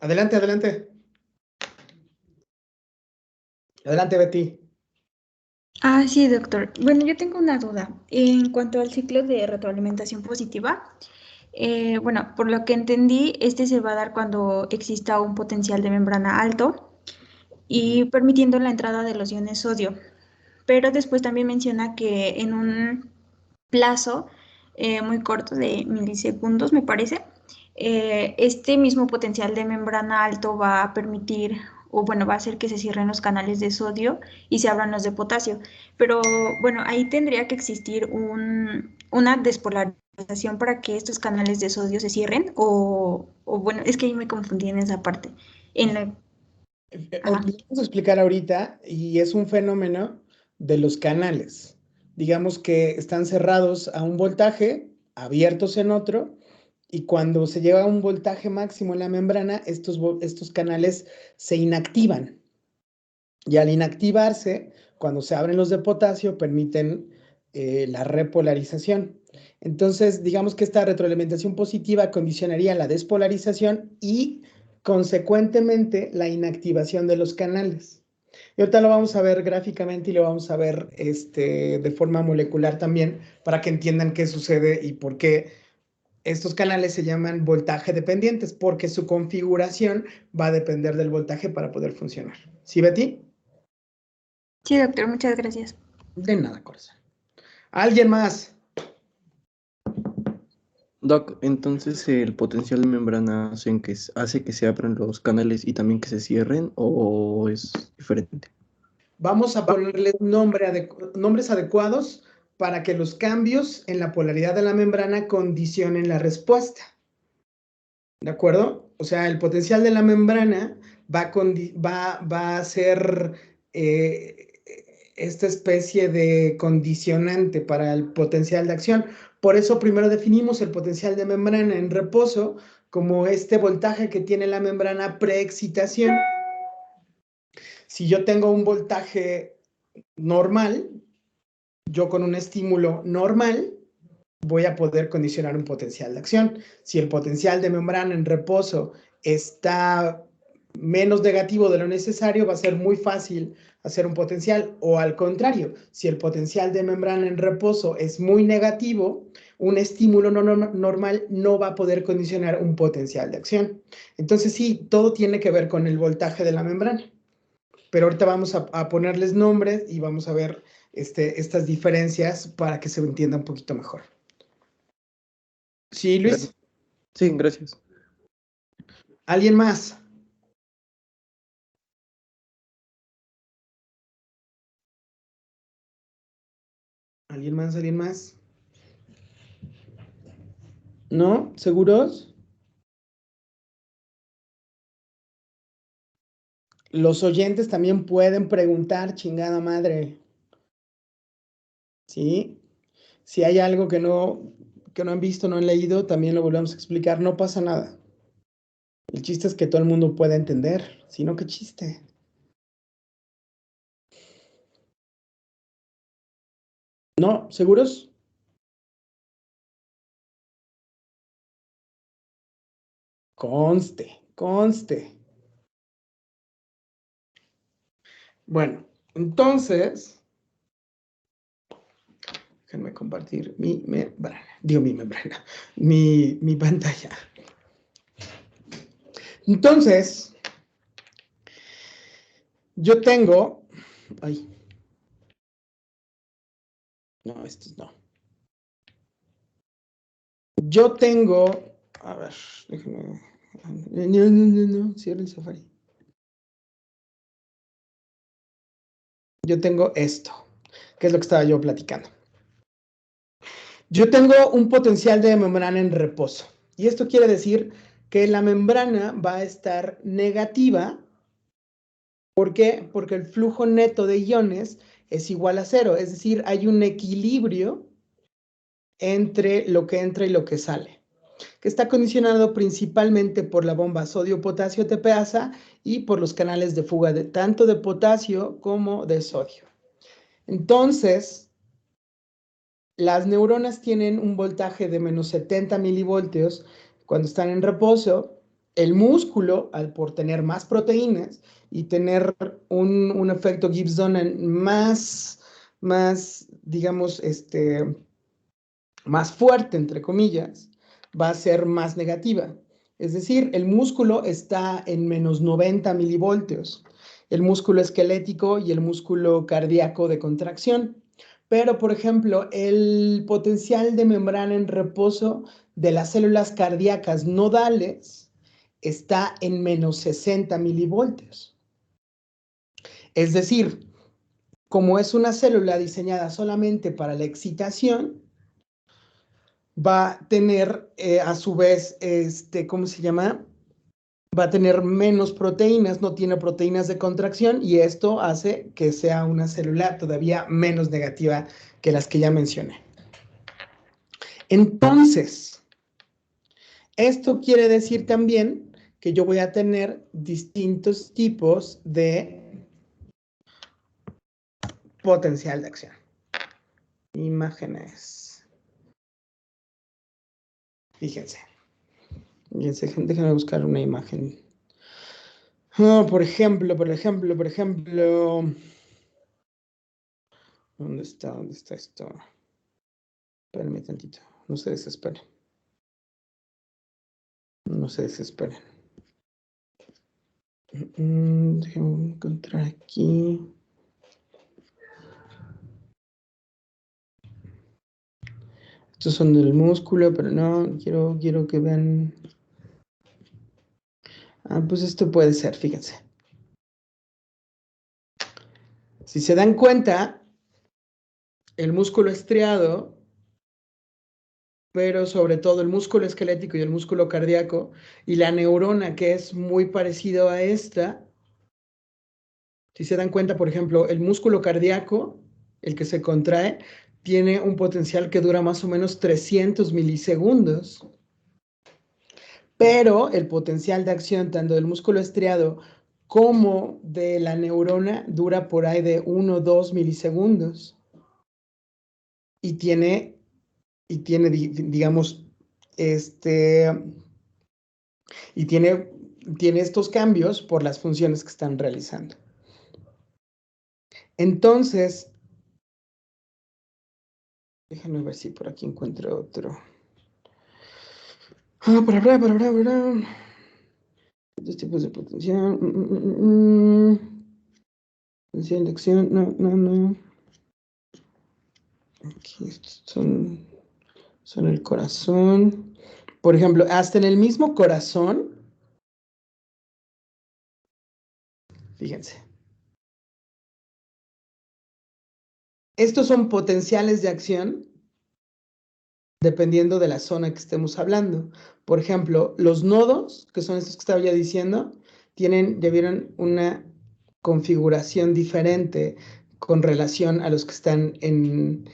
Adelante, adelante. Adelante, Betty. Sí, doctor. Bueno, yo tengo una duda. En cuanto al ciclo de retroalimentación positiva, bueno, por lo que entendí, este se va a dar cuando exista un potencial de membrana alto y permitiendo la entrada de los iones sodio. Pero después también menciona que en un plazo muy corto de milisegundos, me parece, este mismo potencial de membrana alto va a permitir, o bueno, va a hacer que se cierren los canales de sodio y se abran los de potasio. Pero bueno, ahí tendría que existir una despolarización para que estos canales de sodio se cierren, o bueno, es que ahí me confundí en esa parte. En la, ajá. Les vamos a explicar ahorita, y es un fenómeno de los canales. Digamos que están cerrados a un voltaje, abiertos en otro, y cuando se llega a un voltaje máximo en la membrana, estos canales se inactivan. Y al inactivarse, cuando se abren los de potasio, permiten la repolarización. Entonces, digamos que esta retroalimentación positiva condicionaría la despolarización y, consecuentemente, la inactivación de los canales. Y ahorita lo vamos a ver gráficamente y lo vamos a ver de forma molecular también para que entiendan qué sucede y por qué estos canales se llaman voltaje dependientes, porque su configuración va a depender del voltaje para poder funcionar. ¿Sí, Betty? Sí, doctor, muchas gracias. De nada, corazón. ¿Alguien más? Doc, entonces el potencial de membrana hace que se abran los canales y también que se cierren, ¿o es diferente? Vamos a ponerles nombres adecuados para que los cambios en la polaridad de la membrana condicionen la respuesta. ¿De acuerdo? O sea, el potencial de la membrana va a ser esta especie de condicionante para el potencial de acción. Por eso primero definimos el potencial de membrana en reposo como este voltaje que tiene la membrana preexcitación. Si yo tengo un voltaje normal, yo con un estímulo normal voy a poder condicionar un potencial de acción. Si el potencial de membrana en reposo está menos negativo de lo necesario, va a ser muy fácil hacer un potencial, o al contrario, si el potencial de membrana en reposo es muy negativo, un estímulo normal no va a poder condicionar un potencial de acción. Entonces sí, todo tiene que ver con el voltaje de la membrana. Pero ahorita vamos a ponerles nombres y vamos a ver estas diferencias para que se entienda un poquito mejor. Sí, Luis. Sí, gracias. ¿Alguien más? ¿Alguien más? ¿Alguien más? ¿No? ¿Seguros? Los oyentes también pueden preguntar, chingada madre. ¿Sí? Si hay algo que no han visto, no han leído, también lo volvemos a explicar. No pasa nada. El chiste es que todo el mundo pueda entender. Si no, ¿qué chiste? ¿No? ¿Seguros? Conste, conste. Bueno, entonces, déjenme compartir mi membrana. Digo mi membrana, mi pantalla. Entonces, yo tengo. Ay. No, estos no. Yo tengo. A ver, déjenme. No, cierra el Safari. Yo tengo esto, que es lo que estaba yo platicando. Yo tengo un potencial de membrana en reposo. Y esto quiere decir que la membrana va a estar negativa. ¿Por qué? Porque el flujo neto de iones es igual a cero. Es decir, hay un equilibrio entre lo que entra y lo que sale, que está condicionado principalmente por la bomba sodio-potasio TPasa y por los canales de fuga tanto de potasio como de sodio. Entonces, las neuronas tienen un voltaje de menos 70 milivoltios cuando están en reposo el músculo, por tener más proteínas y tener un efecto Gibbs-Dunning más, digamos, más fuerte, entre comillas, va a ser más negativa. Es decir, el músculo está en menos 90 milivoltios, el músculo esquelético y el músculo cardíaco de contracción. Pero, por ejemplo, el potencial de membrana en reposo de las células cardíacas nodales está en menos 60 milivoltios. Es decir, como es una célula diseñada solamente para la excitación, va a tener a su vez, ¿cómo se llama? Va a tener menos proteínas, no tiene proteínas de contracción y esto hace que sea una célula todavía menos negativa que las que ya mencioné. Entonces, esto quiere decir también que yo voy a tener distintos tipos de potencial de acción. Imágenes. Fíjense. Fíjense, déjenme buscar una imagen. Oh, por ejemplo. ¿Dónde está esto? Espérenme tantito. No se desesperen. No se desesperen. Déjenme encontrar aquí. Estos son del músculo, pero no, quiero que vean. Ah, pues esto puede ser, fíjense. Si se dan cuenta, el músculo estriado, pero sobre todo el músculo esquelético y el músculo cardíaco, y la neurona que es muy parecido a esta, si se dan cuenta, por ejemplo, el músculo cardíaco, el que se contrae, tiene un potencial que dura más o menos 300 milisegundos, pero el potencial de acción tanto del músculo estriado como de la neurona dura por ahí de 1 o 2 milisegundos. Y tiene, digamos, y tiene estos cambios por las funciones que están realizando. Entonces, déjame ver si por aquí encuentro otro. Dos tipos de potencial. Potencial de acción. No. Aquí son el corazón. Por ejemplo, hasta en el mismo corazón. Fíjense. Estos son potenciales de acción dependiendo de la zona que estemos hablando. Por ejemplo, los nodos, que son estos que estaba ya diciendo, ya vieron una configuración diferente con relación a los que están en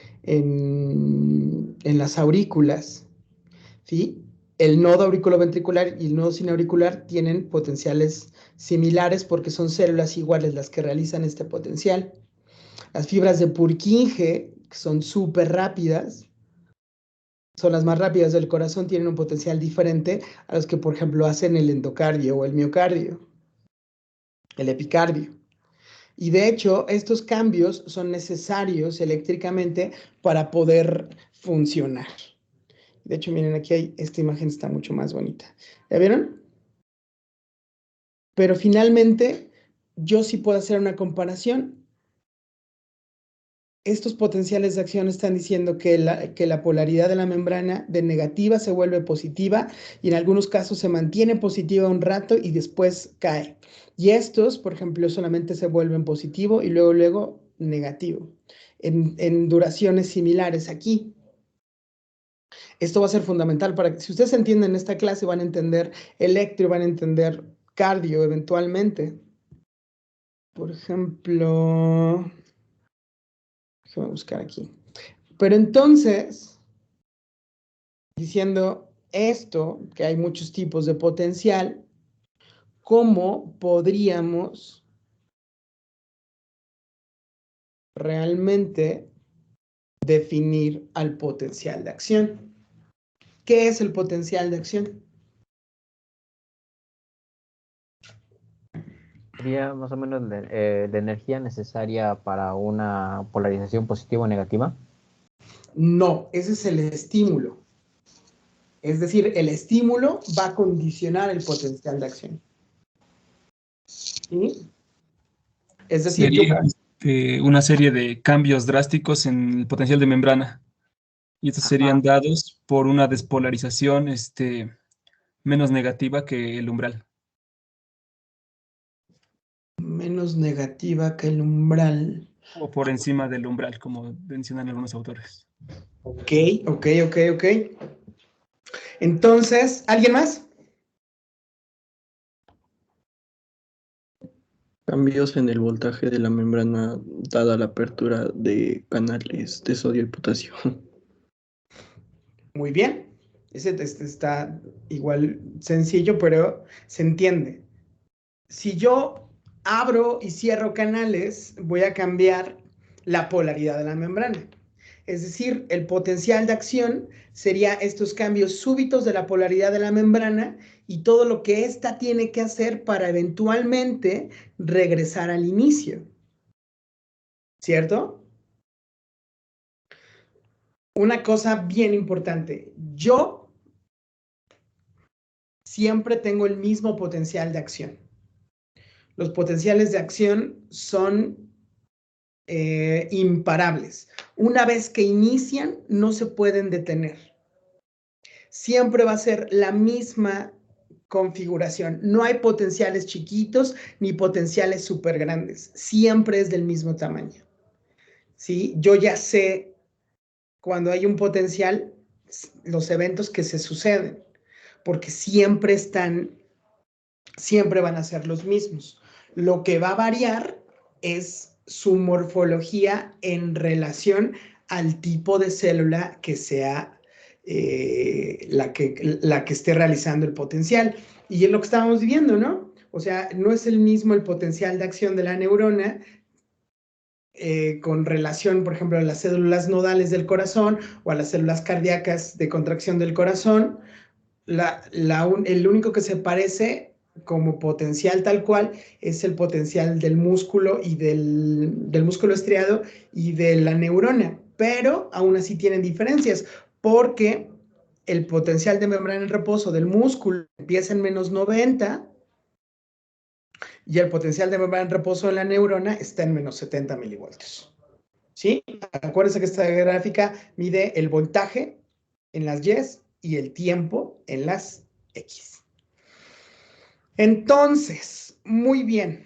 las aurículas, ¿sí? El nodo auriculoventricular y el nodo sinauricular tienen potenciales similares porque son células iguales las que realizan este potencial. Las fibras de Purkinje, que son súper rápidas, son las más rápidas del corazón, tienen un potencial diferente a los que, por ejemplo, hacen el endocardio o el miocardio, el epicardio. Y de hecho, estos cambios son necesarios eléctricamente para poder funcionar. De hecho, miren, aquí esta imagen está mucho más bonita. ¿Ya vieron? Pero finalmente, yo sí puedo hacer una comparación. Estos potenciales de acción están diciendo que la polaridad de la membrana de negativa se vuelve positiva y en algunos casos se mantiene positiva un rato y después cae. Y estos, por ejemplo, solamente se vuelven positivo y luego negativo, en duraciones similares aquí. Esto va a ser fundamental para que, si ustedes entienden esta clase, van a entender electro, van a entender cardio eventualmente. Por ejemplo, déjame buscar aquí. Pero entonces, diciendo esto, que hay muchos tipos de potencial, ¿cómo podríamos realmente definir al potencial de acción? ¿Qué es el potencial de acción? sería más o menos la energía necesaria para una polarización positiva o negativa. No, ese es el estímulo. Es decir, el estímulo va a condicionar el potencial de acción. ¿Sí? Es decir, Sería una serie de cambios drásticos en el potencial de membrana. Y estos serían dados por una despolarización menos negativa que el umbral. menos negativa que el umbral. O por encima del umbral, como mencionan algunos autores. Ok. Entonces, ¿alguien más? Cambios en el voltaje de la membrana dada la apertura de canales de sodio y potasio. Muy bien. Ese está igual sencillo, pero se entiende. Si yo abro y cierro canales, voy a cambiar la polaridad de la membrana. Es decir, el potencial de acción sería estos cambios súbitos de la polaridad de la membrana y todo lo que ésta tiene que hacer para eventualmente regresar al inicio. ¿Cierto? Una cosa bien importante. Yo siempre tengo el mismo potencial de acción. Los potenciales de acción son imparables. Una vez que inician, no se pueden detener. Siempre va a ser la misma configuración. No hay potenciales chiquitos ni potenciales súper grandes. Siempre es del mismo tamaño. ¿Sí? Yo ya sé cuando hay un potencial, los eventos que se suceden, porque siempre van a ser los mismos. Lo que va a variar es su morfología en relación al tipo de célula que sea la que esté realizando el potencial. Y es lo que estábamos viendo, ¿no? O sea, no es el mismo el potencial de acción de la neurona con relación, por ejemplo, a las células nodales del corazón o a las células cardíacas de contracción del corazón. El único que se parece como potencial tal cual es el potencial del músculo y del músculo estriado y de la neurona, pero aún así tienen diferencias porque el potencial de membrana en reposo del músculo empieza en -90 y el potencial de membrana en reposo de la neurona está en -70 milivoltios. ¿Sí? Acuérdense que esta gráfica mide el voltaje en las Y's y el tiempo en las X. Entonces, muy bien.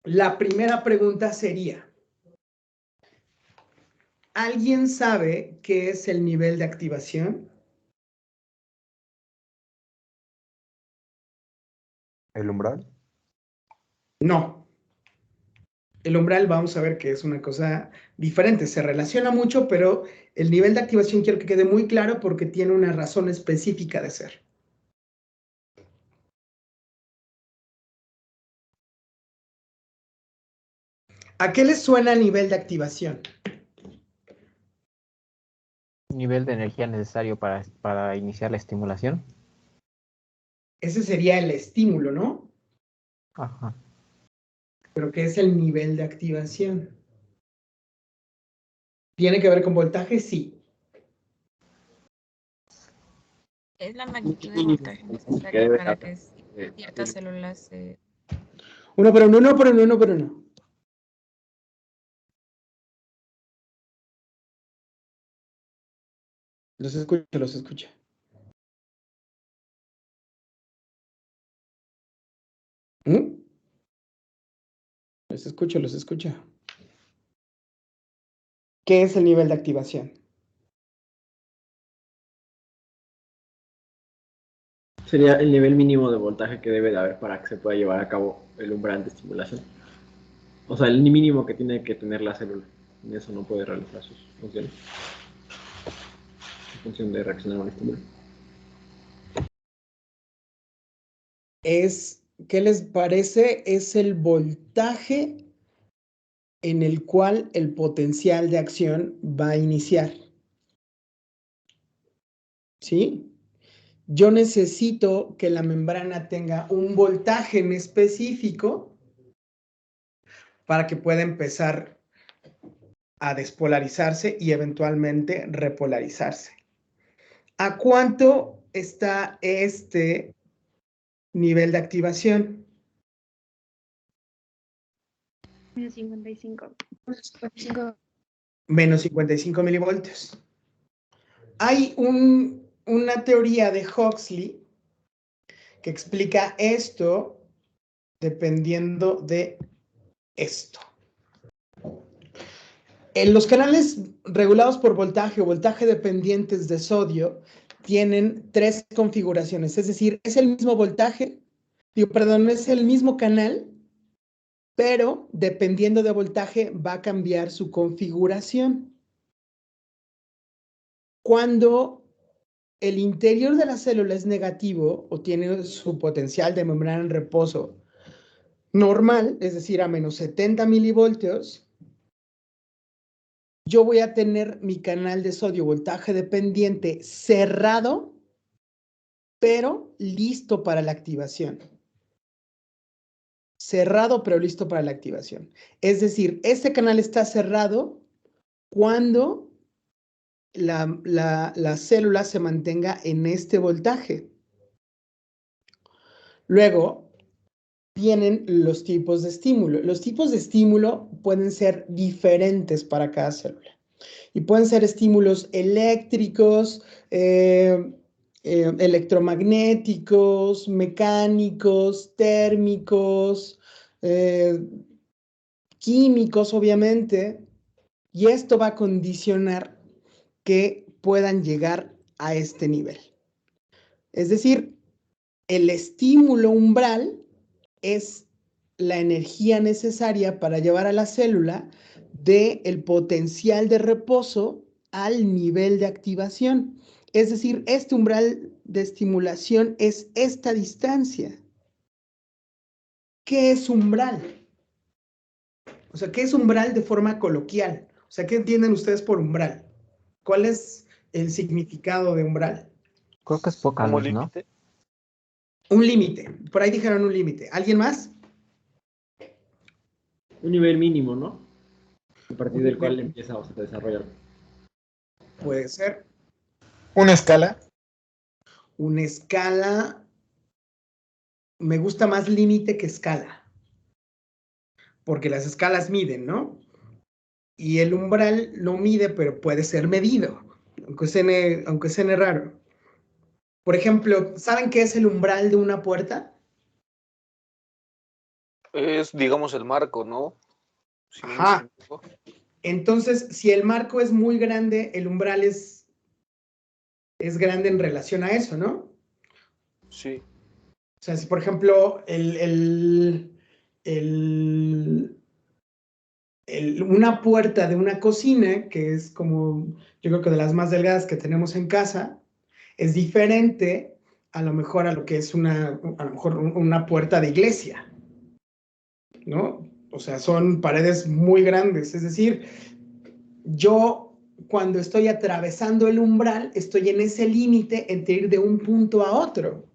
La primera pregunta sería, ¿alguien sabe qué es el nivel de activación? ¿El umbral? No. El umbral vamos a ver que es una cosa diferente, se relaciona mucho, pero el nivel de activación quiero que quede muy claro porque tiene una razón específica de ser. ¿A qué les suena el nivel de activación? Nivel de energía necesario para iniciar la estimulación. Ese sería el estímulo, ¿no? Ajá. Pero ¿qué es el nivel de activación? ¿Tiene que ver con voltaje? Sí. Es la magnitud de voltaje necesaria para que ciertas células se... Uno por uno. Los escucha. ¿Mm? Los escucha. ¿Qué es el nivel de activación? Sería el nivel mínimo de voltaje que debe de haber para que se pueda llevar a cabo el umbral de estimulación. O sea, el mínimo que tiene que tener la célula. En eso no puede realizar sus funciones. En función de reaccionar a un estímulo. ¿Qué les parece? Es el voltaje en el cual el potencial de acción va a iniciar. ¿Sí? yo necesito que la membrana tenga un voltaje en específico para que pueda empezar a despolarizarse y eventualmente repolarizarse. ¿A cuánto está este nivel de activación? Menos 55. Menos 55 milivoltios. Hay una teoría de Huxley que explica esto dependiendo de esto. En los canales regulados por voltaje o voltaje dependientes de sodio tienen 3 configuraciones, es decir, es el mismo voltaje, es el mismo canal, pero dependiendo de voltaje va a cambiar su configuración. Cuando el interior de la célula es negativo o tiene su potencial de membrana en reposo normal, es decir, a menos 70 milivoltios, yo voy a tener mi canal de sodio voltaje dependiente cerrado, pero listo para la activación. Cerrado, pero listo para la activación. Es decir, este canal está cerrado cuando la célula se mantenga en este voltaje. Luego, vienen los tipos de estímulo. Los tipos de estímulo pueden ser diferentes para cada célula. Y pueden ser estímulos eléctricos, electromagnéticos, mecánicos, térmicos, químicos, obviamente. Y esto va a condicionar que puedan llegar a este nivel. Es decir, el estímulo umbral es la energía necesaria para llevar a la célula del potencial de reposo al nivel de activación. Es decir, este umbral de estimulación es esta distancia. ¿Qué es umbral? O sea, ¿qué es umbral de forma coloquial? O sea, ¿qué entienden ustedes por umbral? ¿Cuál es el significado de umbral? Creo que es poca Como luz, ¿no? límite. Un límite. Por ahí dijeron un límite. ¿Alguien más? Un nivel mínimo, ¿no? A partir del cual empieza a desarrollar. Puede ser. Una escala. Una escala. Me gusta más límite que escala. Porque las escalas miden, ¿no? Y el umbral no mide, pero puede ser medido. Aunque suene raro. Por ejemplo, ¿saben qué es el umbral de una puerta? Es, digamos, el marco, ¿no? Si no me Ajá. equivoco. Entonces, si el marco es muy grande, el umbral es grande en relación a eso, ¿no? Sí. O sea, si por ejemplo una puerta de una cocina, que es como, yo creo que de las más delgadas que tenemos en casa, es diferente a lo mejor a lo que es una puerta de iglesia, ¿no? O sea, son paredes muy grandes, es decir, yo cuando estoy atravesando el umbral, estoy en ese límite entre ir de un punto a otro.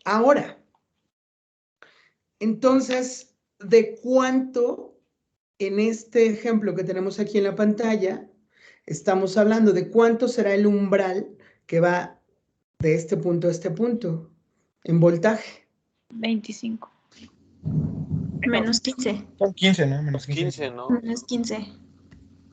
Ahora, entonces, ¿de cuánto en este ejemplo que tenemos aquí en la pantalla estamos hablando? ¿De cuánto será el umbral que va de este punto a este punto en voltaje? 25. Menos 15. Son 15, ¿no? Menos 15. 15, ¿no? Menos 15.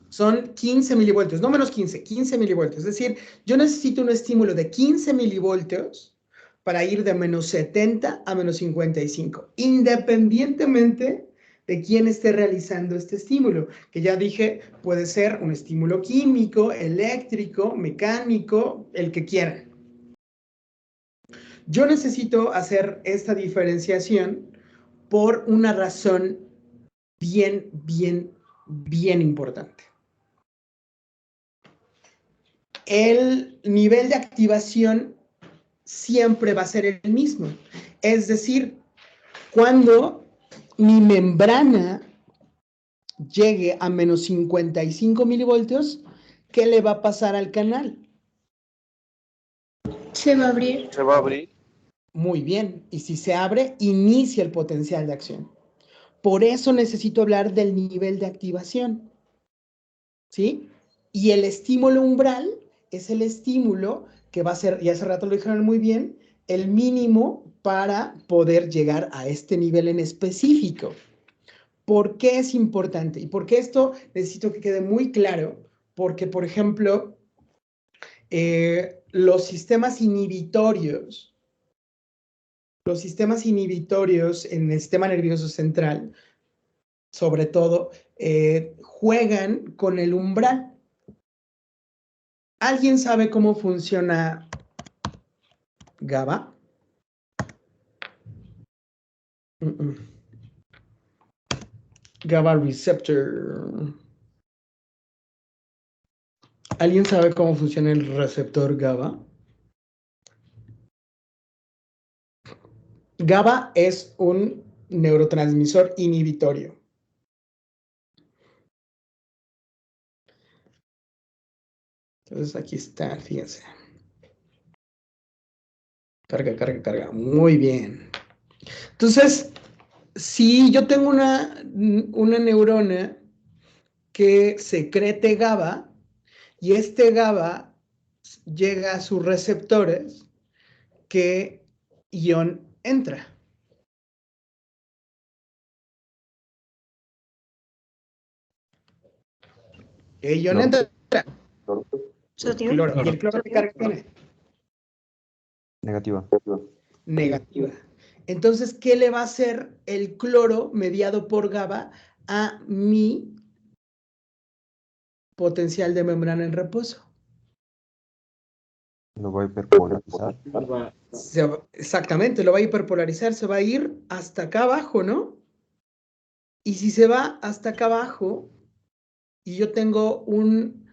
Son 15 milivoltios, no menos 15, 15 milivoltios. Es decir, yo necesito un estímulo de 15 milivoltios para ir de menos 70 a menos 55, independientemente de quién esté realizando este estímulo, que ya dije, puede ser un estímulo químico, eléctrico, mecánico, el que quieran. Yo necesito hacer esta diferenciación por una razón bien importante. El nivel de activación siempre va a ser el mismo. Es decir, cuando mi membrana llegue a menos 55 milivoltios, ¿qué le va a pasar al canal? Se va a abrir. Se va a abrir. Muy bien. Y si se abre, inicia el potencial de acción. Por eso necesito hablar del nivel de activación. ¿Sí? Y el estímulo umbral es el estímulo que va a ser, y hace rato lo dijeron muy bien, el mínimo para poder llegar a este nivel en específico. ¿Por qué es importante? Y por qué esto necesito que quede muy claro, porque, por ejemplo, los sistemas inhibitorios en el sistema nervioso central, sobre todo, juegan con el umbral. ¿Alguien sabe cómo funciona GABA? GABA receptor. ¿Alguien sabe cómo funciona el receptor GABA? GABA es un neurotransmisor inhibitorio. Entonces aquí está, fíjense. Carga, carga, carga. Muy bien. Entonces, si yo tengo una neurona que secrete GABA y este GABA llega a sus receptores, ¿qué ion entra? ¿Qué ion entra? Sodio. Cloro. ¿Y el cloro qué carga tiene? Negativa. Negativa. Entonces, ¿qué le va a hacer el cloro mediado por GABA a mi potencial de membrana en reposo? Lo va a hiperpolarizar. Exactamente, lo va a hiperpolarizar, se va a ir hasta acá abajo, ¿no? Y si se va hasta acá abajo y yo tengo un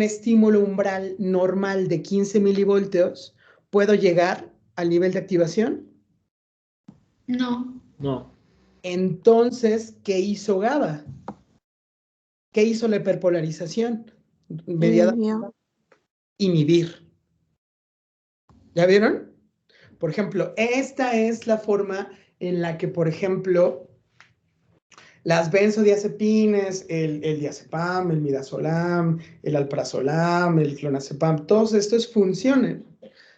estímulo umbral normal de 15 milivoltios, ¿puedo llegar al nivel de activación? No. No. Entonces, ¿qué hizo GABA? ¿Qué hizo la hiperpolarización? Mediada. Inhibir. ¿Ya vieron? Por ejemplo, esta es la forma en la que, por ejemplo, las benzodiazepines, el diazepam, el midazolam, el alprazolam, el clonazepam, todos estos funcionan.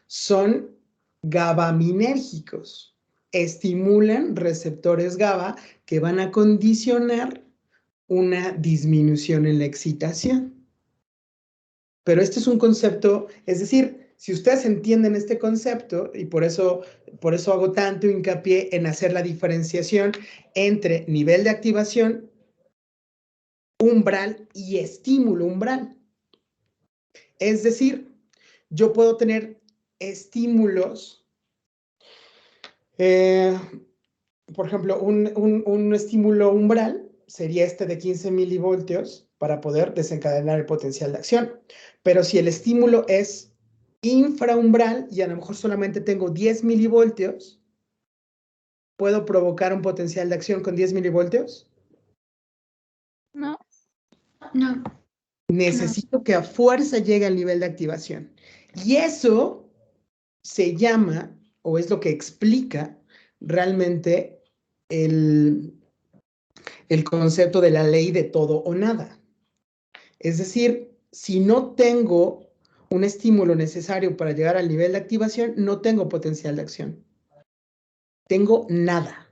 Son GABAminérgicos. Estimulan receptores GABA que van a condicionar una disminución en la excitación. Pero este es un concepto, es decir, si ustedes entienden este concepto, y por eso hago tanto hincapié en hacer la diferenciación entre nivel de activación, umbral y estímulo umbral. Es decir, yo puedo tener estímulos, por ejemplo, un estímulo umbral sería este de 15 milivoltios para poder desencadenar el potencial de acción. Pero si el estímulo es infraumbral y a lo mejor solamente tengo 10 milivoltios, ¿puedo provocar un potencial de acción con 10 milivoltios? No. No. Necesito que a fuerza llegue al nivel de activación. Y eso se llama, o es lo que explica realmente el concepto de la ley de todo o nada. Es decir, si no tengo un estímulo necesario para llegar al nivel de activación, no tengo potencial de acción. Tengo nada.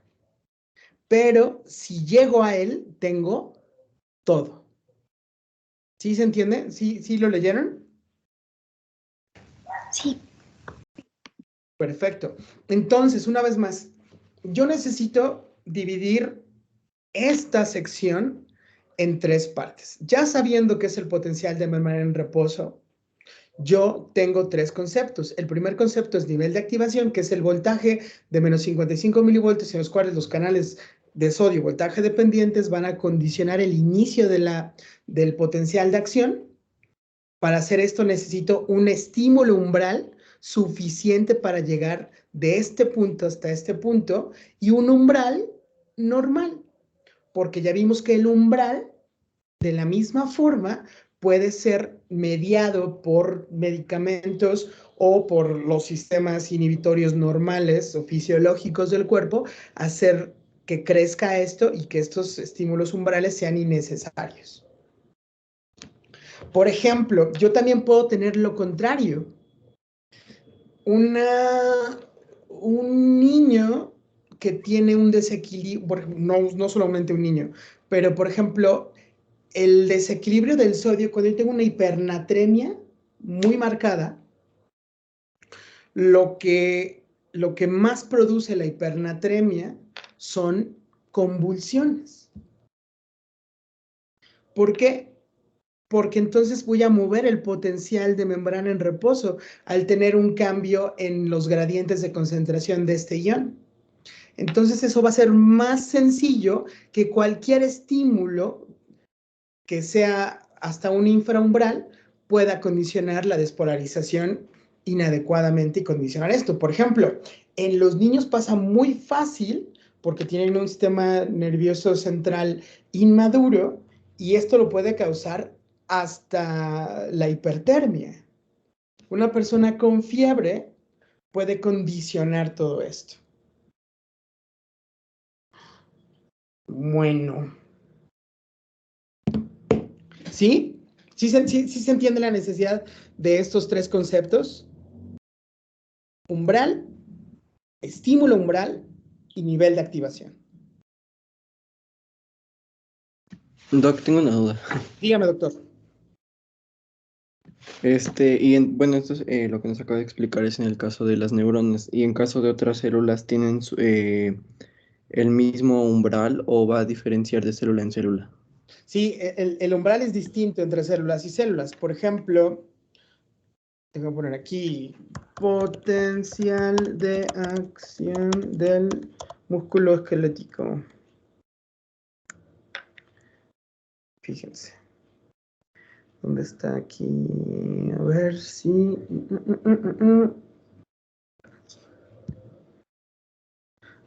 Pero si llego a él, tengo todo. ¿Sí se entiende? ¿Sí lo leyeron? Sí. Perfecto. Entonces, una vez más, yo necesito dividir esta sección en 3 partes. Ya sabiendo qué es el potencial de membrana en reposo, yo tengo 3 conceptos. El primer concepto es nivel de activación, que es el voltaje de menos 55 milivoltios, en los cuales los canales de sodio voltaje dependientes van a condicionar el inicio del potencial de acción. Para hacer esto necesito un estímulo umbral suficiente para llegar de este punto hasta este punto y un umbral normal, porque ya vimos que el umbral, de la misma forma, puede ser mediado por medicamentos o por los sistemas inhibitorios normales o fisiológicos del cuerpo, hacer que crezca esto y que estos estímulos umbrales sean innecesarios. Por ejemplo, yo también puedo tener lo contrario. Un niño que tiene un desequilibrio, no solamente un niño, pero por ejemplo, el desequilibrio del sodio, cuando yo tengo una hipernatremia muy marcada, lo que más produce la hipernatremia son convulsiones. ¿Por qué? Porque entonces voy a mover el potencial de membrana en reposo al tener un cambio en los gradientes de concentración de este ion. Entonces eso va a ser más sencillo que cualquier estímulo que sea hasta un infraumbral pueda condicionar la despolarización inadecuadamente y condicionar esto. Por ejemplo, en los niños pasa muy fácil porque tienen un sistema nervioso central inmaduro y esto lo puede causar hasta la hipertermia. Una persona con fiebre puede condicionar todo esto. Bueno. ¿Sí? ¿Sí se entiende la necesidad de estos tres conceptos? Umbral, estímulo umbral y nivel de activación. Doc, tengo una duda. Dígame, doctor. Bueno, esto es, lo que nos acaba de explicar es en el caso de las neuronas. ¿Y en caso de otras células tienen el mismo umbral o va a diferenciar de célula en célula? Sí, el umbral es distinto entre células y células. Por ejemplo, tengo que poner aquí potencial de acción del músculo esquelético. Fíjense. ¿Dónde está aquí? A ver si...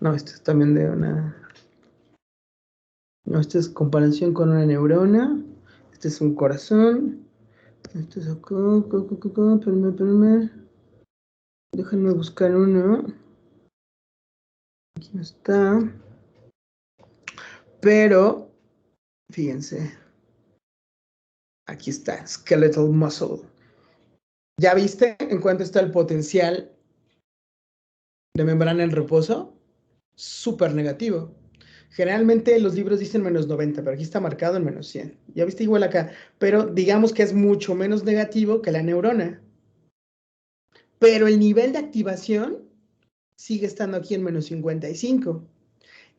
No, esto es también de una... No, esto es comparación con una neurona. Este es un corazón. Esto es acá. Espérenme. Déjenme buscar uno. Aquí no está. Pero, fíjense. Aquí está, skeletal muscle. ¿Ya viste en cuánto está el potencial de membrana en reposo? Súper negativo. Generalmente los libros dicen menos 90, pero aquí está marcado en menos 100. Ya viste igual acá, pero digamos que es mucho menos negativo que la neurona. Pero el nivel de activación sigue estando aquí en menos 55.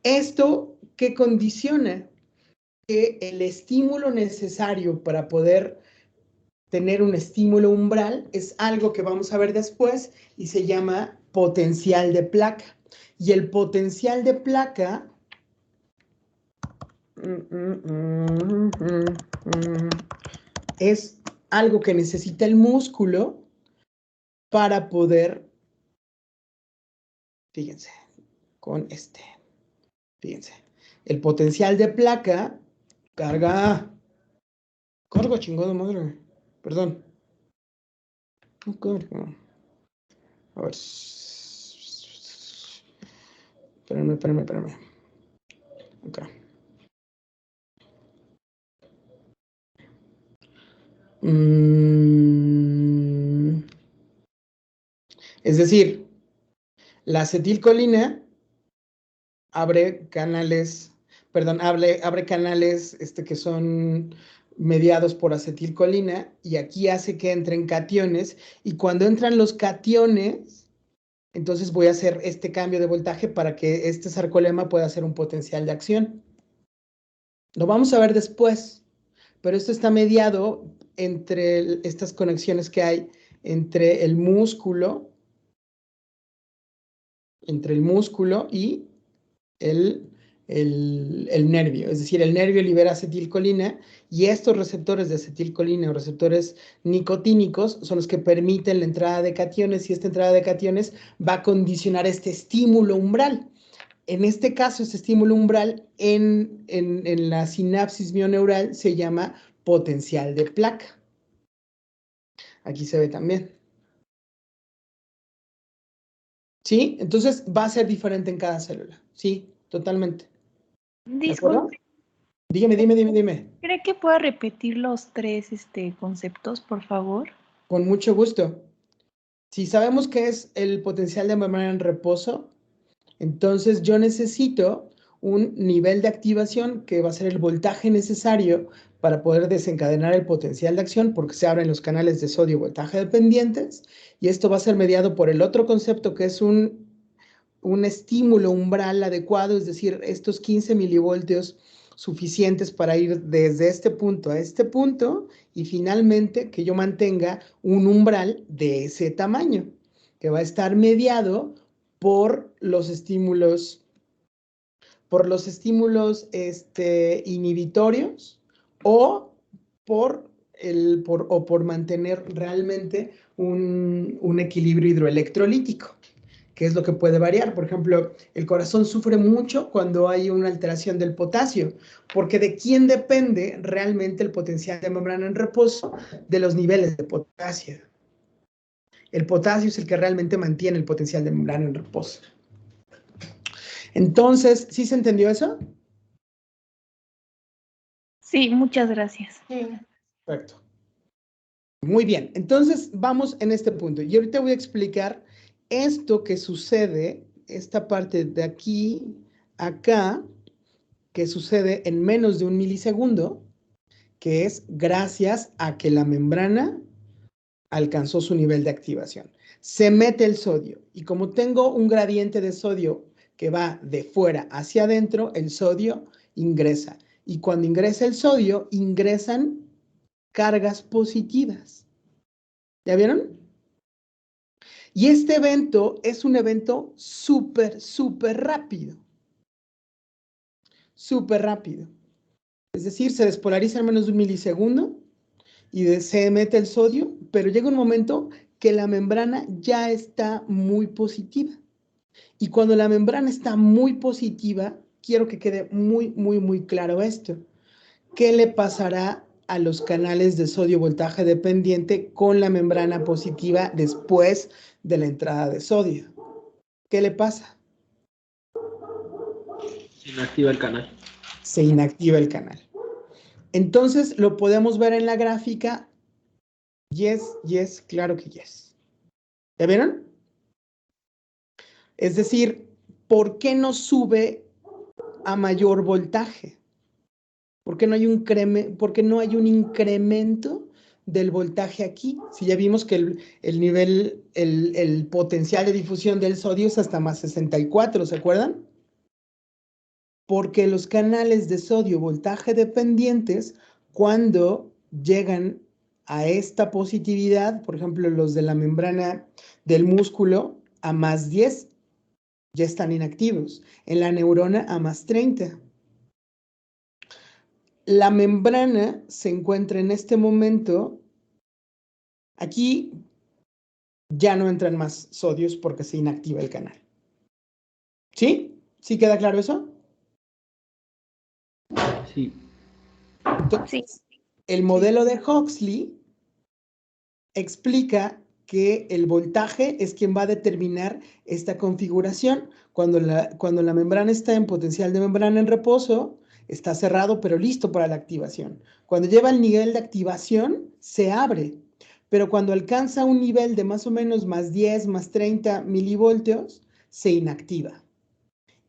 ¿Esto qué condiciona? Que el estímulo necesario para poder tener un estímulo umbral es algo que vamos a ver después y se llama potencial de placa. Y el potencial de placa es algo que necesita el músculo para poder, fíjense, con fíjense, el potencial de placa, carga chingada madre, perdón, no carga, a ver, espérame, acá. Es decir, la acetilcolina abre canales que son mediados por acetilcolina y aquí hace que entren cationes y cuando entran los cationes, entonces voy a hacer este cambio de voltaje para que este sarcolema pueda hacer un potencial de acción. Lo vamos a ver después, pero esto está mediado entre estas conexiones que hay entre el músculo y el nervio. Es decir, el nervio libera acetilcolina y estos receptores de acetilcolina o receptores nicotínicos son los que permiten la entrada de cationes y esta entrada de cationes va a condicionar este estímulo umbral. En este caso, este estímulo umbral en la sinapsis mioneural se llama potencial de placa. Aquí se ve también. ¿Sí? Entonces va a ser diferente en cada célula. Sí, totalmente. ¿De acuerdo? Disculpe, Dime. ¿cree que pueda repetir los tres conceptos, por favor? Con mucho gusto. Si sabemos qué es el potencial de membrana en reposo, entonces yo necesito un nivel de activación que va a ser el voltaje necesario para poder desencadenar el potencial de acción, porque se abren los canales de sodio voltaje dependientes, y esto va a ser mediado por el otro concepto que es un estímulo umbral adecuado, es decir, estos 15 milivoltios suficientes para ir desde este punto a este punto, y finalmente que yo mantenga un umbral de ese tamaño, que va a estar mediado por los estímulos inhibitorios o por mantener realmente un equilibrio hidroelectrolítico, que es lo que puede variar. Por ejemplo, el corazón sufre mucho cuando hay una alteración del potasio, porque ¿de quién depende realmente el potencial de membrana en reposo? De los niveles de potasio. El potasio es el que realmente mantiene el potencial de membrana en reposo. Entonces, ¿sí se entendió eso? Sí, muchas gracias. Perfecto. Muy bien, entonces vamos en este punto. Y ahorita voy a explicar esto que sucede, esta parte de aquí, acá, que sucede en menos de 1 milisegundo, que es gracias a que la membrana alcanzó su nivel de activación. Se mete el sodio y como tengo un gradiente de sodio que va de fuera hacia adentro, el sodio ingresa. Y cuando ingresa el sodio, ingresan cargas positivas. ¿Ya vieron? Y este evento es un evento súper rápido. Súper rápido. Es decir, se despolariza en menos de 1 milisegundo y se mete el sodio, pero llega un momento que la membrana ya está muy positiva. Y cuando la membrana está muy positiva, quiero que quede muy claro esto. ¿Qué le pasará a los canales de sodio voltaje dependiente con la membrana positiva después de la entrada de sodio? ¿Qué le pasa? Se inactiva el canal. Se inactiva el canal. Entonces, lo podemos ver en la gráfica. Yes, claro que yes. ¿Ya vieron? Es decir, ¿por qué no sube a mayor voltaje? ¿Por qué no hay un incremento del voltaje aquí? Si ya vimos que el potencial de difusión del sodio es hasta más 64, ¿se acuerdan? Porque los canales de sodio voltaje dependientes, cuando llegan a esta positividad, por ejemplo, los de la membrana del músculo a más 10, ya están inactivos. En la neurona a más 30. La membrana se encuentra en este momento, aquí ya no entran más sodios porque se inactiva el canal. ¿Sí? ¿Sí queda claro eso? Sí. Entonces, el modelo de Huxley explica que el voltaje es quien va a determinar esta configuración. Cuando la membrana está en potencial de membrana en reposo, está cerrado pero listo para la activación. Cuando lleva el nivel de activación, se abre. Pero cuando alcanza un nivel de más o menos más 10, más 30 milivoltios, se inactiva.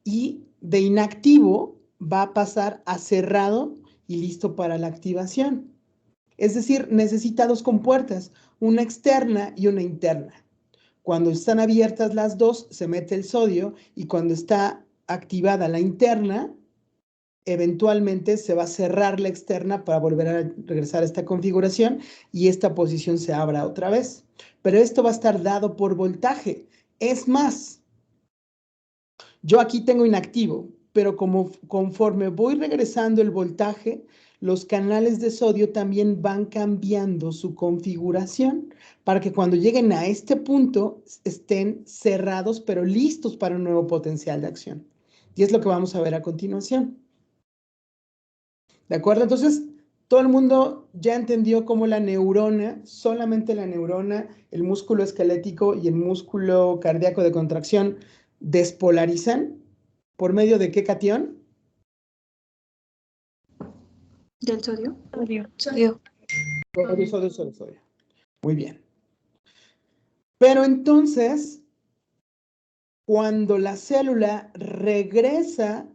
Y de inactivo va a pasar a cerrado y listo para la activación. Es decir, necesita dos compuertas, una externa y una interna. Cuando están abiertas las dos, se mete el sodio, y cuando está activada la interna, eventualmente se va a cerrar la externa para volver a regresar a esta configuración y esta posición se abra otra vez. Pero esto va a estar dado por voltaje. Es más, yo aquí tengo inactivo, pero conforme voy regresando el voltaje, los canales de sodio también van cambiando su configuración para que cuando lleguen a este punto estén cerrados, pero listos para un nuevo potencial de acción. Y es lo que vamos a ver a continuación. ¿De acuerdo? Entonces, Todo el mundo ya entendió cómo la neurona, solamente la neurona, el músculo esquelético y el músculo cardíaco de contracción despolarizan por medio de qué catión? ¿Del sodio? Sodio. Sodio. Sodio. Muy bien. Pero entonces, cuando la célula regresa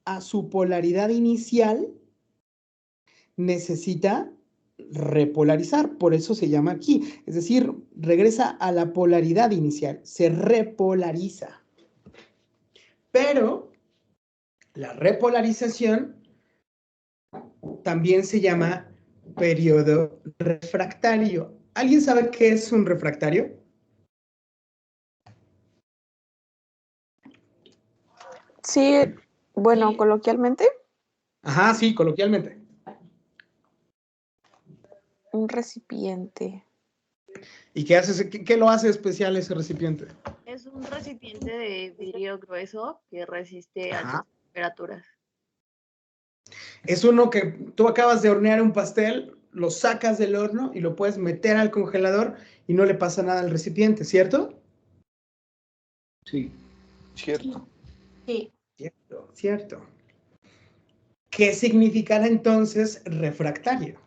a su polaridad inicial, necesita repolarizar, por eso se llama aquí. Es decir, regresa a la polaridad inicial, se repolariza. Pero la repolarización también se llama periodo refractario. ¿Alguien sabe qué es un refractario? Sí, bueno, coloquialmente, Ajá, sí, coloquialmente. un recipiente. ¿Y qué hace, qué lo hace especial ese recipiente? Es un recipiente de vidrio grueso que resiste Ajá. altas temperaturas. Es uno que tú acabas de hornear un pastel, lo sacas del horno y lo puedes meter al congelador y no le pasa nada al recipiente, ¿cierto? Sí. Cierto. Sí. Cierto, cierto. ¿Qué significará entonces refractario?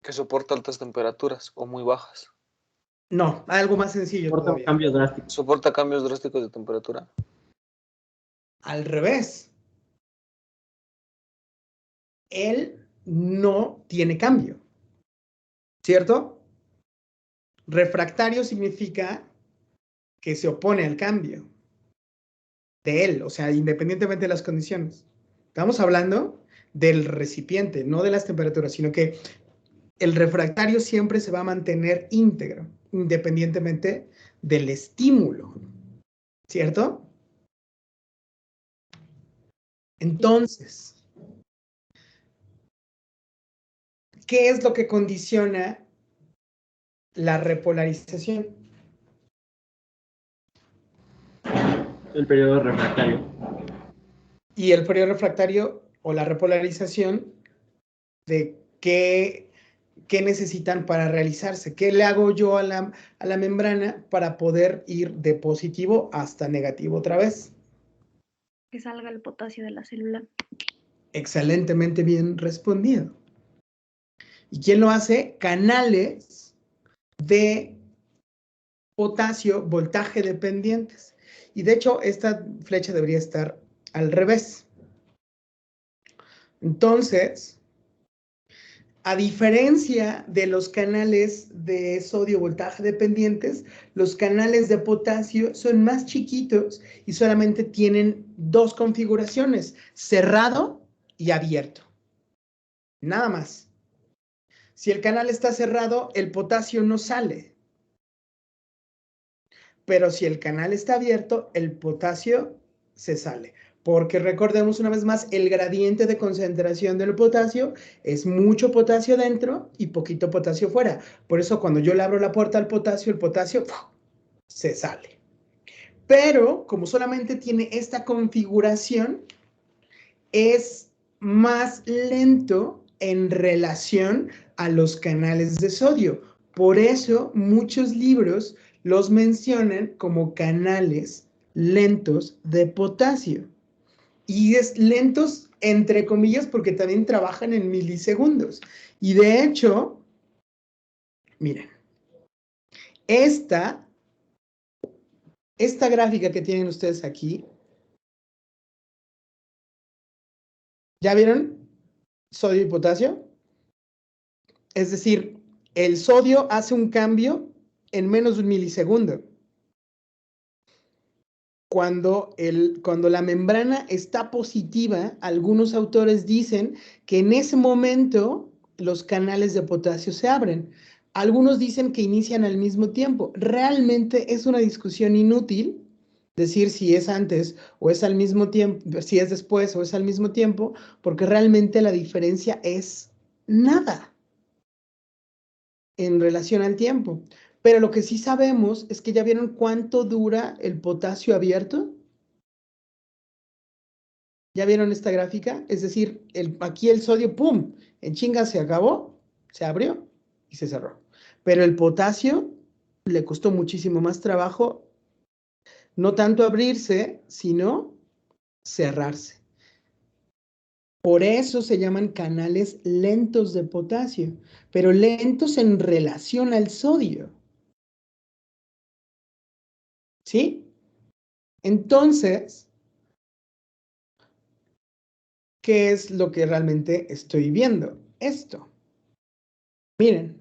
Que soporta altas temperaturas o muy bajas. No, algo más sencillo Soporta todavía. cambios drásticos. Soporta cambios drásticos de temperatura. Al revés. Él no tiene cambio, ¿cierto? Refractario significa que se opone al cambio de él, o sea, independientemente de las condiciones. Estamos hablando del recipiente, no de las temperaturas, sino que el refractario siempre se va a mantener íntegro, independientemente del estímulo, ¿cierto? Entonces, ¿qué es lo que condiciona la repolarización? El periodo refractario. Y el periodo refractario o la repolarización, ¿de qué necesitan para realizarse? ¿Qué le hago yo a la membrana para poder ir de positivo hasta negativo otra vez? Que salga el potasio de la célula. Excelentemente bien respondido. ¿Y quién lo hace? Canales de potasio, voltaje dependientes. Y de hecho, esta flecha debería estar al revés. Entonces, a diferencia de los canales de sodio voltaje dependientes, los canales de potasio son más chiquitos y solamente tienen dos configuraciones, cerrado y abierto. Nada más. Si el canal está cerrado, el potasio no sale. Pero si el canal está abierto, el potasio se sale. Porque recordemos una vez más, el gradiente de concentración del potasio es mucho potasio dentro y poquito potasio fuera. Por eso cuando yo le abro la puerta al potasio, el potasio se sale. Pero como solamente tiene esta configuración, es más lento en relación a los canales de sodio. Por eso muchos libros los mencionan como canales lentos de potasio. Y es lentos entre comillas porque también trabajan en milisegundos. Y de hecho, miren, esta gráfica que tienen ustedes aquí, ¿ya vieron? Sodio y potasio. Es decir, el sodio hace un cambio en menos de un milisegundo. Cuando la membrana está positiva, algunos autores dicen que en ese momento los canales de potasio se abren. Algunos dicen que inician al mismo tiempo. Realmente es una discusión inútil decir si es antes o es al mismo tiempo, si es después o es al mismo tiempo, porque realmente la diferencia es nada en relación al tiempo. Pero lo que sí sabemos es que ya vieron cuánto dura el potasio abierto. ¿Ya vieron esta gráfica? Es decir, aquí el sodio, ¡pum!, en chinga se acabó, se abrió y se cerró. Pero el potasio le costó muchísimo más trabajo, no tanto abrirse, sino cerrarse. Por eso se llaman canales lentos de potasio, pero lentos en relación al sodio. ¿Sí? Entonces, ¿qué es lo que realmente estoy viendo? Esto. Miren,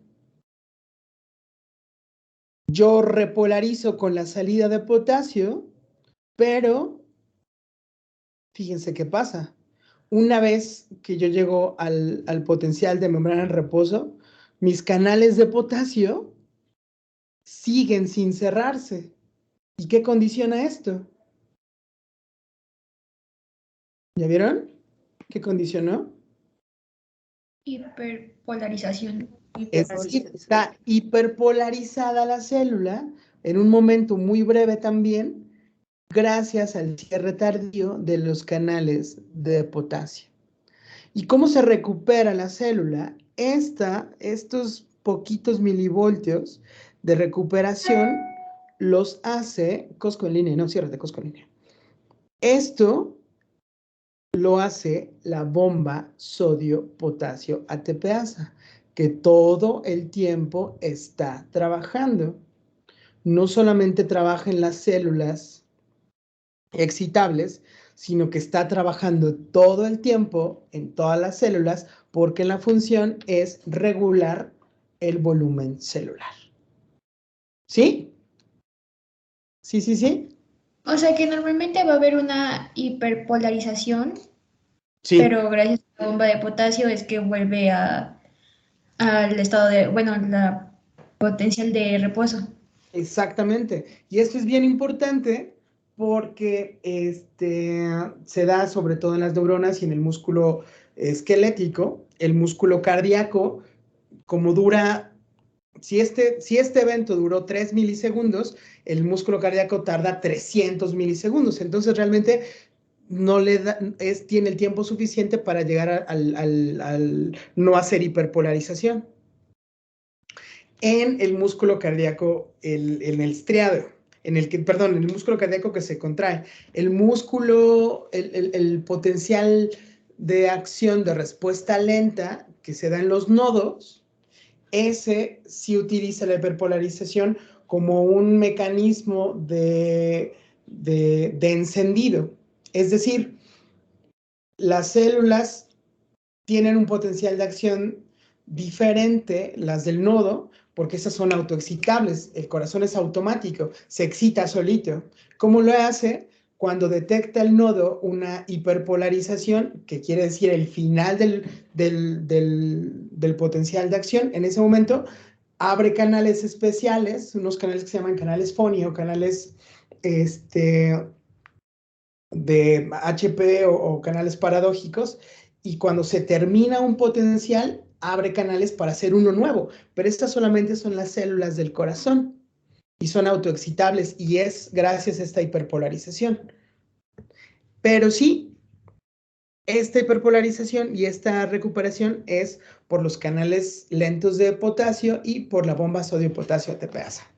yo repolarizo con la salida de potasio, pero fíjense qué pasa. Una vez que yo llego al potencial de membrana en reposo, mis canales de potasio siguen sin cerrarse. ¿Y qué condiciona esto? ¿Ya vieron? ¿Qué condicionó? Hiperpolarización. Es decir, está hiperpolarizada la célula en un momento muy breve también, gracias al cierre tardío de los canales de potasio. ¿Y cómo se recupera la célula? Estos poquitos milivoltios de recuperación los hace Cosco en línea, no, ciérrate, Cosco en línea. Esto lo hace la bomba sodio-potasio ATPasa, que todo el tiempo está trabajando. No solamente trabaja en las células excitables, sino que está trabajando todo el tiempo en todas las células, porque la función es regular el volumen celular. ¿Sí? ¿Sí, sí, sí? O sea que normalmente va a haber una hiperpolarización, Sí. pero gracias a la bomba de potasio es que vuelve al estado de, bueno, la potencial de reposo. Exactamente. Y esto es bien importante porque se da sobre todo en las neuronas y en el músculo esquelético. El músculo cardíaco, como dura, si este evento duró 3 milisegundos, el músculo cardíaco tarda 300 milisegundos. Entonces realmente no le da, tiene el tiempo suficiente para llegar al no hacer hiperpolarización. En el músculo cardíaco, en el striado, en el músculo cardíaco que se contrae. El músculo, el potencial de acción de respuesta lenta que se da en los nodos, ese sí utiliza la hiperpolarización como un mecanismo de encendido. Es decir, las células tienen un potencial de acción diferente, las del nodo, porque esas son autoexcitables. El corazón es automático, se excita solito. ¿Cómo lo hace? Cuando detecta el nodo una hiperpolarización, que quiere decir el final del potencial de acción, en ese momento abre canales especiales, unos canales que se llaman canales Fonny o canales de HP o canales paradójicos, y cuando se termina un potencial, abre canales para hacer uno nuevo, pero estas solamente son las células del corazón y son autoexcitables y es gracias a esta hiperpolarización. Pero sí, esta hiperpolarización y esta recuperación es por los canales lentos de potasio y por la bomba sodio-potasio ATPasa.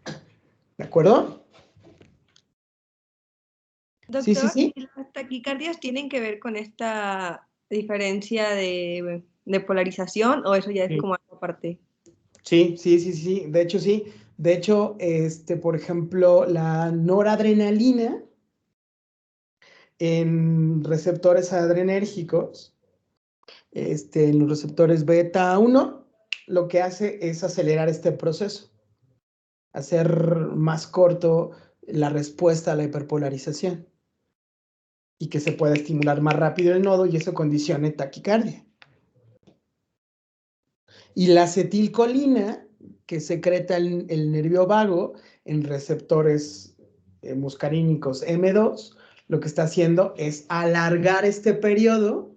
¿De acuerdo? Doctor, Sí, sí, sí. ¿y las taquicardias tienen que ver con esta diferencia de polarización o eso ya es Sí. como algo aparte? Sí, sí, sí, sí. De hecho, sí. De hecho, por ejemplo, la noradrenalina en receptores adrenérgicos, en los receptores beta 1, lo que hace es acelerar este proceso, hacer más corto la respuesta a la hiperpolarización y que se pueda estimular más rápido el nodo y eso condicione taquicardia. Y la acetilcolina, que secreta el nervio vago en receptores muscarínicos M2, lo que está haciendo es alargar este periodo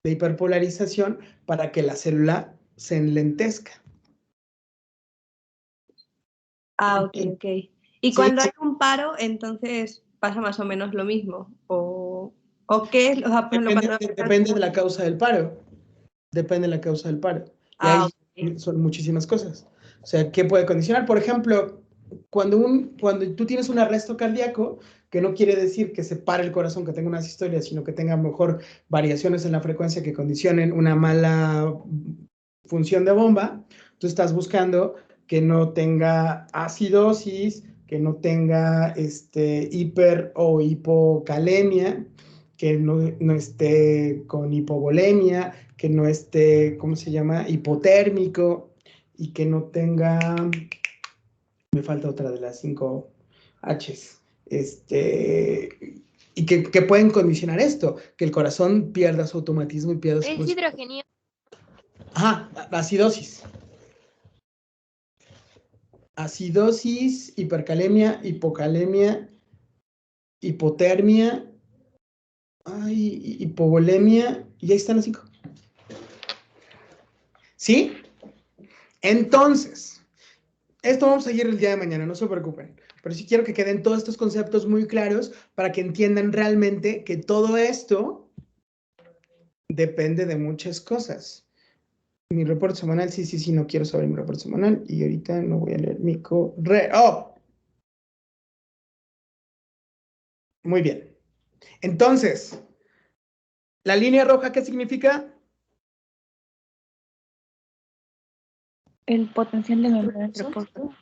de hiperpolarización para que la célula se enlentezca. Ah, ok, ok. Y Sí. cuando hay un paro, entonces pasa más o menos lo mismo. O... ¿O qué es? O sea, por ejemplo, Depende de la causa del paro. Depende de la causa del paro. Y ahí son muchísimas cosas. O sea, ¿qué puede condicionar? Por ejemplo, cuando tú tienes un arresto cardíaco, que no quiere decir que se pare el corazón, que tenga unas historias, sino que tenga a lo mejor variaciones en la frecuencia que condicionen una mala función de bomba, tú estás buscando que no tenga acidosis, que no tenga hiper o hipocalemia, que no esté con hipovolemia, que no esté, ¿cómo se llama?, hipotérmico, y que no tenga, me falta otra de las 5 Hs, y que pueden condicionar esto, que el corazón pierda su automatismo y pierda su... Es hidrogenía. Ajá, acidosis. Acidosis, hipercalemia, hipocalemia, hipotermia, hipovolemia, y ahí están las 5. ¿Sí? Entonces, esto vamos a seguir el día de mañana, no se preocupen. Pero sí quiero que queden todos estos conceptos muy claros para que entiendan realmente que todo esto depende de muchas cosas. Mi reporte semanal, sí, no quiero saber mi reporte semanal. Y ahorita no voy a leer mi correo. ¡Oh! Muy bien. Entonces, ¿la línea roja qué significa? El potencial de membrana en reposo.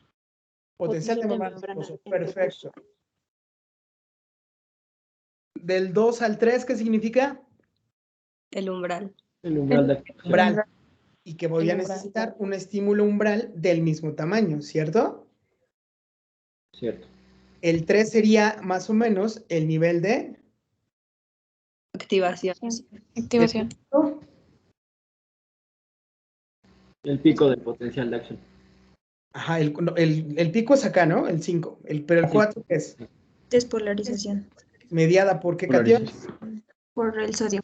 Potencial de membrana en reposo. Perfecto. Del 2 al 3, ¿qué significa? El umbral. El umbral de activación. Umbral. Y que voy a necesitar un estímulo umbral del mismo tamaño, ¿cierto? Cierto. El 3 sería más o menos el nivel de... Activación. Activación. El pico del potencial de acción. Ajá, el pico es acá, ¿no? El 5. Pero el 4, ¿qué es? Despolarización. ¿Mediada por qué catión? Por el sodio.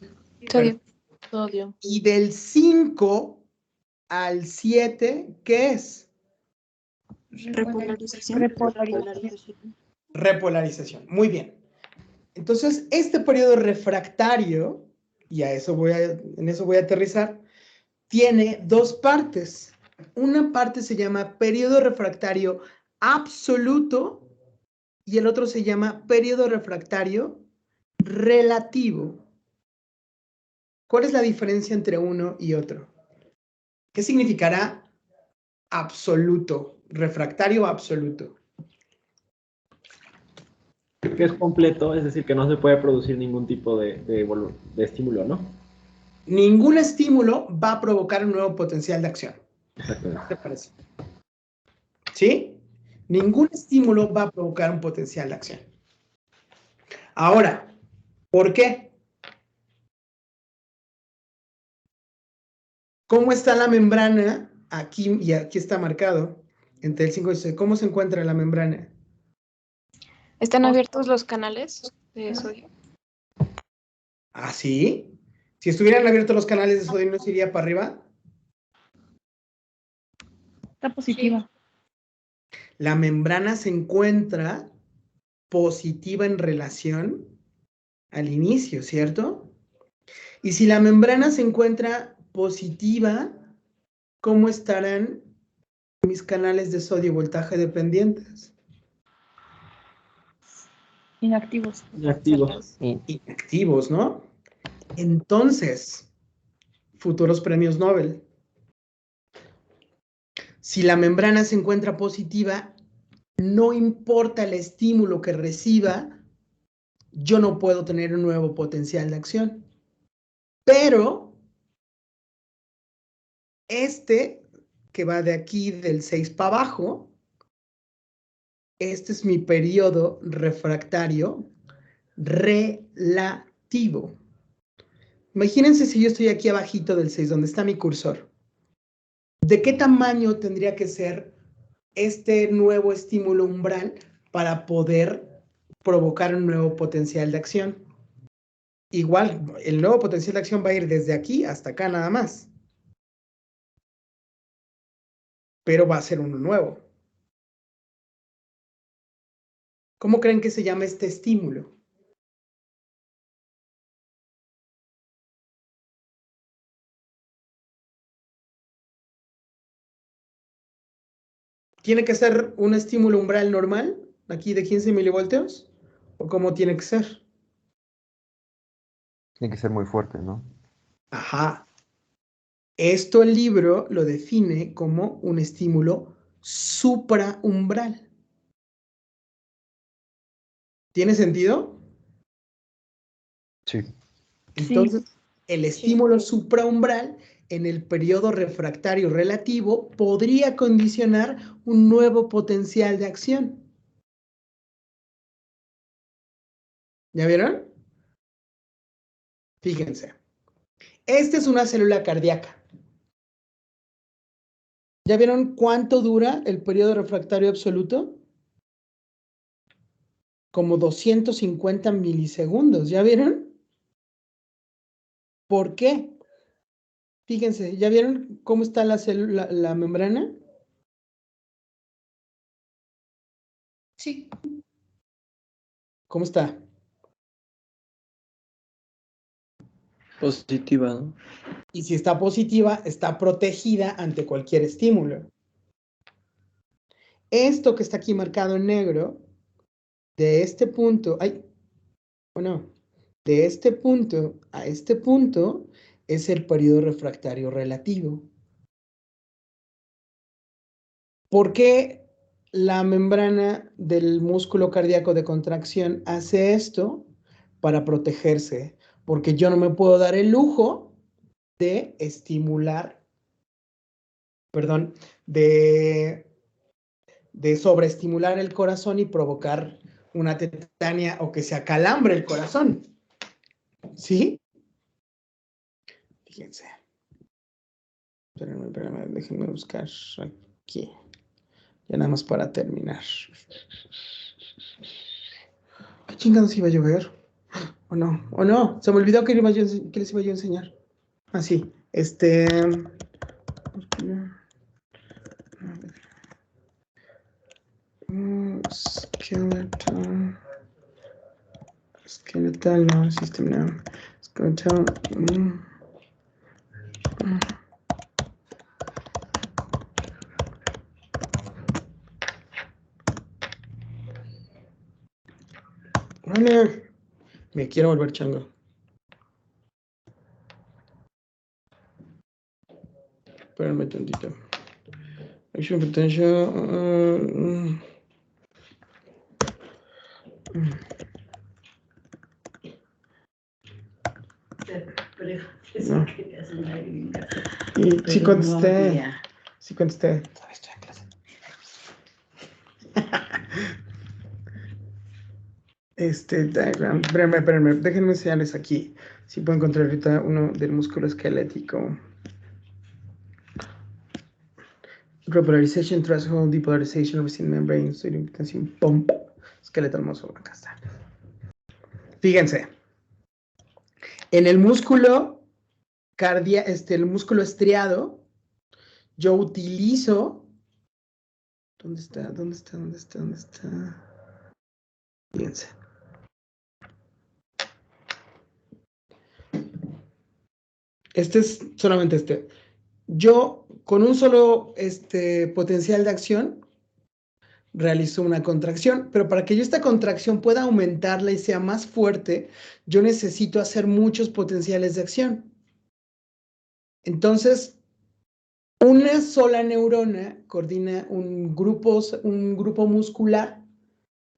Sodio. Y del 5 al 7, ¿qué es? Repolarización. Repolarización. Muy bien. Entonces, este periodo refractario, y en eso voy a aterrizar, tiene dos partes. Una parte se llama periodo refractario absoluto y el otro se llama periodo refractario relativo. ¿Cuál es la diferencia entre uno y otro? ¿Qué significará absoluto, refractario absoluto? Que es completo, es decir, que no se puede producir ningún tipo de estímulo, ¿no? Ningún estímulo va a provocar un nuevo potencial de acción. Exactamente. ¿Qué te parece? ¿Sí? Ningún estímulo va a provocar un potencial de acción. Ahora, ¿por qué? ¿Cómo está la membrana? Aquí y aquí está marcado, entre el 5 y 6. ¿Cómo se encuentra la membrana? ¿Están abiertos los canales de sodio? ¿Ah, sí? Si estuvieran abiertos los canales de sodio, ¿no se iría para arriba? Está positiva. La membrana se encuentra positiva en relación al inicio, ¿cierto? Y si la membrana se encuentra positiva, ¿cómo estarán mis canales de sodio voltaje dependientes? Inactivos. Inactivos, ¿no? Entonces, futuros premios Nobel. Si la membrana se encuentra positiva, no importa el estímulo que reciba, yo no puedo tener un nuevo potencial de acción. Pero que va de aquí del 6 para abajo, este es mi periodo refractario relativo. Imagínense si yo estoy aquí abajito del 6, donde está mi cursor. ¿De qué tamaño tendría que ser este nuevo estímulo umbral para poder provocar un nuevo potencial de acción? Igual, el nuevo potencial de acción va a ir desde aquí hasta acá nada más. Pero va a ser uno nuevo. ¿Cómo creen que se llama este estímulo? ¿Tiene que ser un estímulo umbral normal, aquí de 15 milivoltios? ¿O cómo tiene que ser? Tiene que ser muy fuerte, ¿no? Ajá. Esto el libro lo define como un estímulo supraumbral. ¿Tiene sentido? Sí. Entonces, el estímulo supraumbral en el periodo refractario relativo podría condicionar un nuevo potencial de acción. ¿Ya vieron? Fíjense. Esta es una célula cardíaca. ¿Ya vieron cuánto dura el periodo refractario absoluto? Como 250 milisegundos. ¿Ya vieron? ¿Por qué? Fíjense, ¿ya vieron cómo está la célula, la membrana? Sí. ¿Cómo está? Positiva, ¿no? Y si está positiva, está protegida ante cualquier estímulo. Esto que está aquí marcado en negro, de este punto, de este punto a este punto, es el periodo refractario relativo. ¿Por qué la membrana del músculo cardíaco de contracción hace esto? Para protegerse, porque yo no me puedo dar el lujo de estimular, perdón, de sobreestimular el corazón y provocar una tetania o que se acalambre el corazón. ¿Sí? Fíjense. Espérenme, déjenme buscar aquí. Ya nada más para terminar. ¿Qué chingados iba a llover? ¿O no? ¿O no? Se me olvidó que les iba yo a enseñar. Ah, sí. Skeletal, no, system no. Skeletal. Vale. Me quiero volver chango. Espérenme tantito. Action potential. No. Y sí contesté. Sí contesté. Todavía estoy en clase. Diagram. Espérenme. Déjenme enseñarles aquí. Si puedo encontrar ahorita uno del músculo esquelético. Repolarization, threshold, depolarization of the membrane, sodium potassium pump, skeletal muscle. Acá está. Fíjense. En el músculo el músculo estriado, yo utilizo. ¿Dónde está? Fíjense. Este es solamente este. Yo, con un solo potencial de acción, realizo una contracción, pero para que yo esta contracción pueda aumentarla y sea más fuerte, yo necesito hacer muchos potenciales de acción. Entonces, una sola neurona coordina un grupo muscular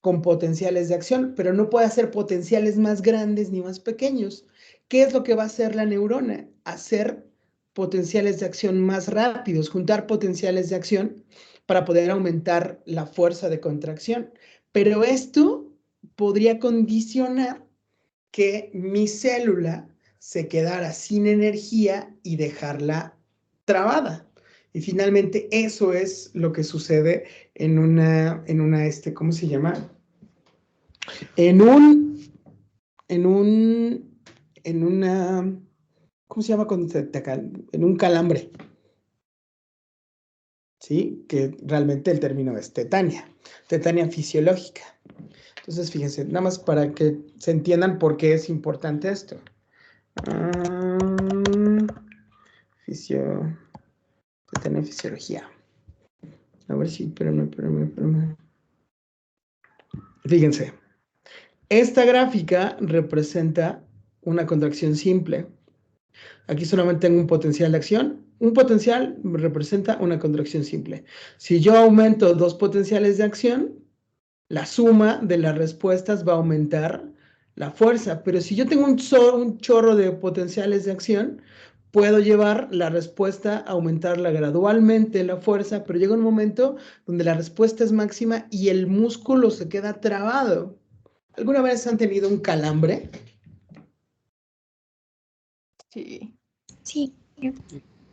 con potenciales de acción, pero no puede hacer potenciales más grandes ni más pequeños. ¿Qué es lo que va a hacer la neurona? Hacer potenciales de acción más rápidos, juntar potenciales de acción para poder aumentar la fuerza de contracción. Pero esto podría condicionar que mi célula se quedara sin energía y dejarla trabada. Y finalmente eso es lo que sucede en una ¿cómo se llama? ¿Cómo se llama cuando en un calambre? ¿Sí? Que realmente el término es tetania fisiológica. Entonces, fíjense, nada más para que se entiendan por qué es importante esto. Tetania fisiología. A ver si, espérame. Fíjense, esta gráfica representa una contracción simple. Aquí solamente tengo un potencial de acción. Un potencial representa una contracción simple. Si yo aumento dos potenciales de acción, la suma de las respuestas va a aumentar la fuerza. Pero si yo tengo un chorro de potenciales de acción, puedo llevar la respuesta a aumentarla gradualmente, la fuerza, pero llega un momento donde la respuesta es máxima y el músculo se queda trabado. ¿Alguna vez han tenido un calambre? Sí. Sí. Sí.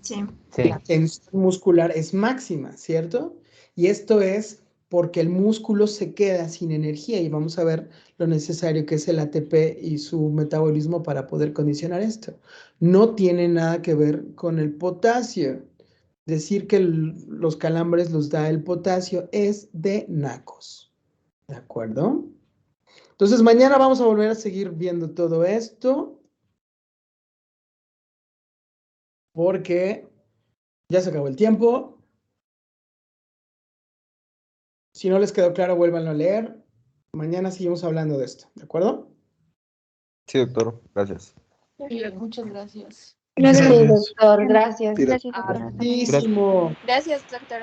Sí. La tensión muscular es máxima, ¿cierto? Y esto es porque el músculo se queda sin energía y vamos a ver lo necesario que es el ATP y su metabolismo para poder condicionar esto. No tiene nada que ver con el potasio. Decir que los calambres los da el potasio es de nacos. ¿De acuerdo? Entonces mañana vamos a volver a seguir viendo todo esto porque ya se acabó el tiempo. Si no les quedó claro, vuélvanlo a leer. Mañana seguimos hablando de esto, ¿de acuerdo? Sí, doctor. Gracias. Sí, muchas gracias. Gracias, Gracias. doctor. Gracias. Gracias, doctora. Muchísimo. Gracias, doctora.